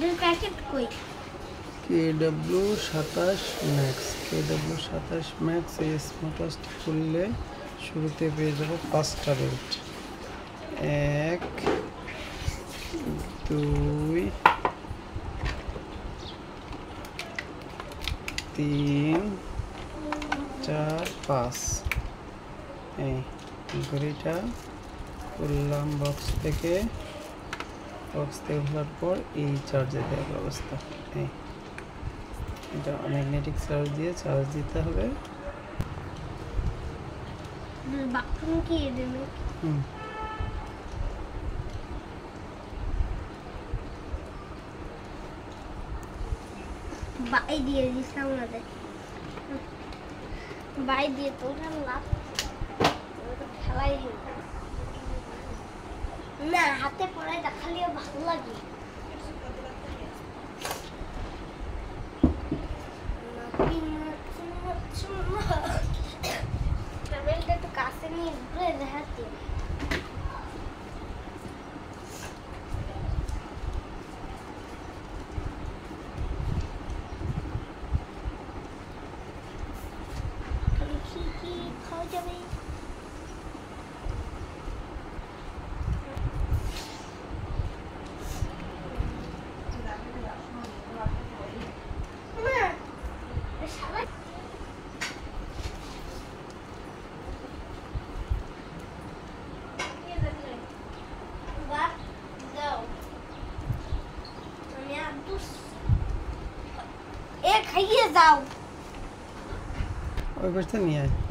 এর প্যাকেট কই KW27 max KW27 max এই স্মার্টওয়াচটি খুললে শুরুতে পেয়ে যাবো 5টা বেল্ট 1 2 3 4 5 এই ঘড়িটা খুললাম বক্স থেকে খোলার পর এই চার্জে দেওয়ার অবস্থা এই এটা ম্যাগনেটিক চার্জ দিয়ে চার্জ দিতে হবে বাথরুম কি দেবে বাই দিয়ে দিলাম আমাদের বাই দিয়ে তো লাভ খেলাই না হাতে পড়াই দেখালেও ভালো লাগে ট্রাভেলটা তো কাছে নিয়ে ঘুরে দেখাচ্ছি কি খাওয়া যাবে খাইয়ে যাও ওই পাশে নিয়ে আয়